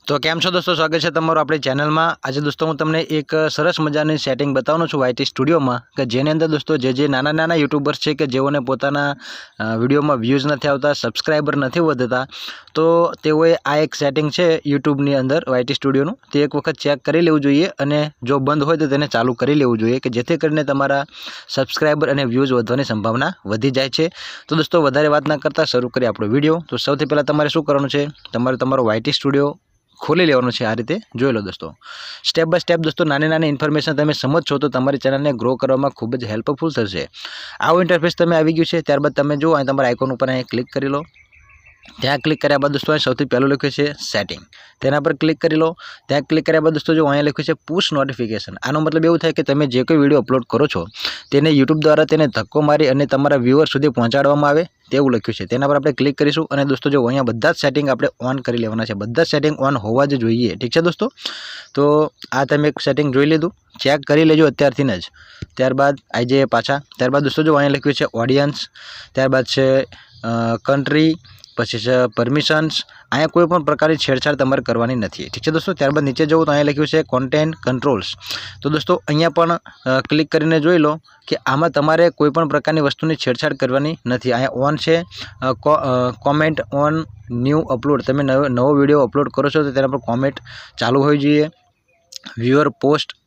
तो केम छो दोस्तों, स्वागत है तमारू अपनी चैनल में। आज दोस्तों हूँ तमने एक सरस मजानी सेटिंग बतावनो छूं YT स्टूडियो में कि जेनी अंदर दोस्तों जे नाना नाना यूट्यूबर्स है कि जेओने पोताना विडियो में व्यूज नहीं आता, सब्सक्राइबर नहीं वधता, तो तेओए आ एक सेटिंग है यूट्यूबनी अंदर YT स्टूडियोनुं ते एक वखत चेक करी लेवुं जोईए अने जो बंद होय तो तेने चालू करी लेवुं जोईए कि जेथी करीने तमारा सब्सक्राइबर अने व्यूज वधवानी संभावना वधी जाय छे। तो दोस्तों वधारे वात न करता शरू करीए आपणो विडियो। तो सौथी पहला तमारे शुं करवानुं छे, तमारे तमारो YT स्टूडियो खोली लेवानुं छे। आ रीते जोई लो दोस्तों, स्टेप बाय स्टेप दोस्तों नानी नानी इन्फॉर्मेशन तमे समझशो तो तमारी चेनलने ग्रो करवामां खूब ज हेल्पफुल थशे। आवुं इंटरफेस तमे आवी गयुं छे, त्यारबाद तमे जो अहीं तमारा आइकॉन पर अहीं क्लिक करी लो। ત્યાં क्लिक કર્યા બાદ दोस्तों સૌથી પહેલું લખ્યું છે સેટિંગ, તેના પર ક્લિક કરી લો। ત્યાં ક્લિક કર્યા બાદ दोस्तों जो અહીંયા લખ્યું છે પુશ નોટિફિકેશન, આનો મતલબ એવું થાય કે તમે જે કોઈ વિડીયો અપલોડ કરો છો તેને યુટ્યુબ દ્વારા તેને ધક્કો મારી અને તમારા વ્યુઅર સુધી પહોંચાડવામાં આવે તેવું લખ્યું છે। તેના પર આપણે ક્લિક કરીશું અને दोस्तों जो અહીંયા બધા જ સેટિંગ આપણે ઓન કરી લેવાના છે, બધા જ સેટિંગ ઓન હોવા જ જોઈએ, ઠીક છે दोस्तों। તો આ તમે એક સેટિંગ જોઈ લીધું, ચેક કરી લેજો અત્યારથી જ। ત્યારબાદ આવી જઈએ પાછા। ત્યારબાદ दोस्तों जो અહીંયા લખ્યું છે ઓડિયન્સ, ત્યારબાદ છે કન્ટ્રી, પછી છે પરમિશન્સ, અહીંયા કોઈ પણ પ્રકારની છેડછાડ તમારે કરવાની નથી, ઠીક છે दोस्तों। ત્યારબાદ નીચે જવું તો અહીંયા લખ્યું છે કોન્ટેન્ટ કંટ્રોલ્સ, તો दोस्तों અહીંયા પણ ક્લિક કરીને જોઈ લો કે આમાં તમારે કોઈ પણ પ્રકારની વસ્તુની છેડછાડ કરવાની નથી। અહીંયા ઓન છે કોમેન્ટ ઓન ન્યૂ અપલોડ, તમે નવો વિડીયો અપલોડ કરો છો તો તેના પર કોમેન્ટ ચાલુ હોવી જોઈએ। વ્યુઅર પોસ્ટ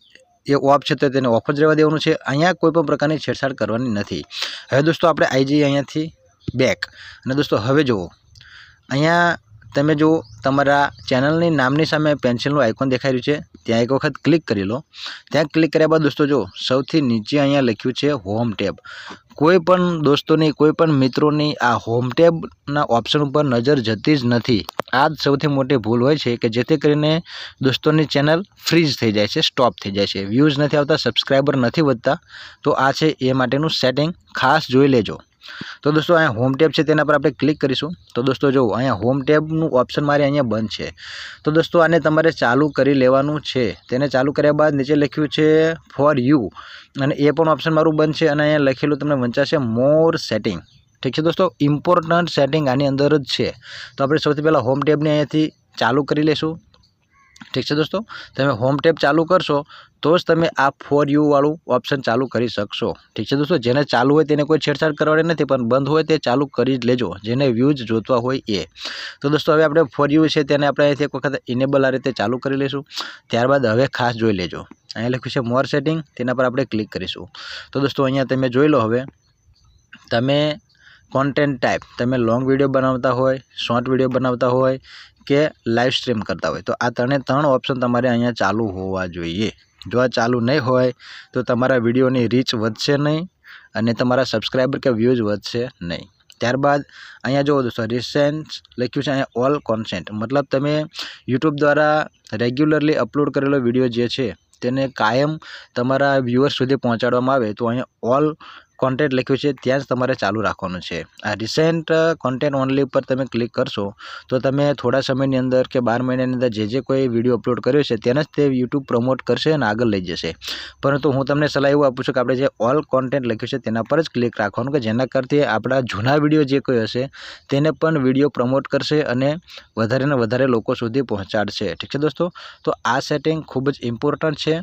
એ ઓફ છે તો તેને ઓફ જ રહેવા દેવાનું છે, અહીંયા કોઈ પણ પ્રકારની છેડછાડ કરવાની નથી। હવે दोस्तों આપણે આવી જઈએ અહીંયાથી બેક અને दोस्तों હવે જુઓ અહીંયા તમે જો તમારા ચેનલની નામની સામે પેન્સિલનું આઇકોન દેખાઈ રહ્યું છે, ત્યાં એક વખત ક્લિક કરી લો। ત્યાં ક્લિક કર્યા બાદ दोस्तों જો સૌથી નીચે અહીંયા લખ્યું છે હોમ ટેબ। કોઈ પણ દોસ્તોની કોઈ પણ મિત્રોની આ હોમ ટેબના ઓપ્શન ઉપર નજર જતી જ નથી। આ જ સૌથી મોટી ભૂલ હોય છે કે જેથી કરીને દોસ્તોની ચેનલ ફ્રીઝ થઈ જાય છે, સ્ટોપ થઈ જાય છે, વ્યૂઝ નથી આવતા, સબસ્ક્રાઈબર નથી વધતા। તો આ છે એ માટેનું સેટિંગ, ખાસ જોઈ લેજો। तो दोस्तों अँ होम टेब है तेना पर आपणे क्लिक करीशुं तो दोस्तों जो अँ होम टेबनुं ऑप्शन मारे अँ बंद है, तो दोस्तों आने तमारे चालू करी लेवानुं छे। तेने चालू कर्या बाद नीचे लख्युं छे फॉर यू अने ए पण ऑप्शन मारुं बंद है अने अँ लखेलुं तमने वंचाशे मोर सेटिंग, ठीक है दोस्तों। इम्पोर्टंट सेटिंग आनी अंदर ज छे, तो आपणे सौथी पहेला होम टेबने अहींथी चालू करी लेशुं, ठीक है दोस्तों। तमे होम टेब चालू करशो तो ज तमे आ फॉर यू वाळुं ऑप्शन चालू करी शकशो, ठीक है दोस्तों। जेने चालू होय तेने कोई छेड़छाड़ करवानी नथी, पण बंद होय ते चालू करी ज लेजो, जेने व्यूज जोतवा होय ए। तो दोस्तों हवे आपणे फॉर यू छे तेने आपणे अहींथी एक वखत इनेबल आ रीते चालू करी लेशुं। त्यारबाद हवे खास जोई लेजो, अहींया लख्युं छे मोर सेटिंग, तेना पर आपणे क्लिक करीशुं तो दोस्तों अहींया तमे जोई लो। हवे तमे कॉन्टेंट टाइप, तमे लॉन्ग विडियो बनावता होय, शॉर्ट विडियो बनावता होय के लाइव स्ट्रीम करता होय तो आ त्रण ऑप्शन तमारे अहींया चालू होवा जोईए। जो आ चालू नहीं होय तो तमारा विडियोनी रीच वधशे नहीं अने तमारा सब्सक्राइबर के व्यूज वधशे नहीं। त्यारबाद अहींया जो दोस्तों रिसेंट लख्युं छे अहींया ऑल कॉन्टेंट, मतलब तमे यूट्यूब द्वारा रेग्युलरली अपलोड करेलो विडियो जे छे तेने कायम तमारा व्यूअर्स सुधी पहोंचाडवामां आवे तो अहींया ऑल कॉन्टेंट लख्युं छे त्यां ज तमारे चालू राखवानुं छे। आ रिसेंट कॉन्टेंट ओनली पर तमे क्लिक करशो तो तमे थोड़ा समयनी अंदर के 12 महीनानी अंदर जे कोई विडियो अपलोड कर्यो छे तेने ज ते यूट्यूब प्रमोट करशे अने आगळ लई जशे। परंतु हूँ तमने सलाह एवुं आपुं छुं कि आपणे जे ऑल कॉन्टेंट लख्युं छे तेना पर ज क्लिक राखवानुं कि जेना करती आपणा जूना विडियो जे कोई हशे तेने पण विडियो प्रमोट करशे अने वधारे ने वधारे लोको सुधी पहोंचाडशे, ठीक है दोस्तों। तो आ सेटिंग खूब ज इम्पोर्टंट छे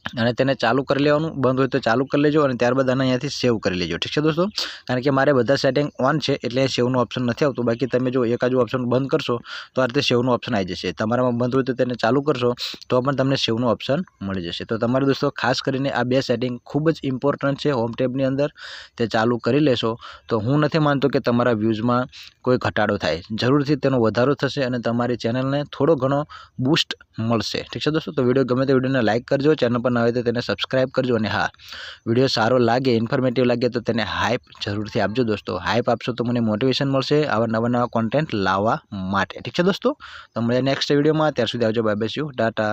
અને તેને ચાલુ કરી લેવાનું, બંધ હોય તો ચાલુ કરી લેજો અને ત્યારબાદ આને અહીંયાથી સેવ કરી લેજો, ઠીક છે दोस्तों। કારણ કે મારે બધા સેટિંગ ઓન છે એટલે સેવનું ઓપ્શન નથી આવતું, બાકી તમે જો એકાદું ઓપ્શન બંધ કરશો તો આ રીતે સેવનું ઓપ્શન આવી જશે। તમારામાં બંધ હોય તો તેને ચાલુ કરશો તો પણ તમને સેવનું ઓપ્શન મળી જશે। તો તમારે दोस्तों ખાસ કરીને આ બે સેટિંગ ખૂબ જ ઇમ્પોર્ટન્ટ છે હોમ ટેબની અંદર, તે ચાલુ કરી લેશો તો હું નથી માનતો કે તમારા વ્યૂઝમાં કોઈ ઘટાડો થાય, જરૂરથી તેનો વધારો થશે અને તમારી ચેનલને થોડો ઘણો બૂસ્ટ મળશે, ઠીક છે दोस्तों। तो વિડીયો ગમે તો વિડીયોને લાઇક કરજો, ચેનલ પર नवे तो तेने सब्सक्राइब करजो અને हाँ विडियो सारो लागे, इन्फॉर्मेटिव लगे तो तेने हाइप जरूरथी आपजो दोस्तों। हाइप आपशो तो मने मोटिवेशन मळशे आवा नवा नवा कॉन्टेंट लाववा माटे, ठीक है दोस्तों। तो मळे नेक्स्ट विडियो में, त्यार सुधी आवजो, बाय बाय, टाटा।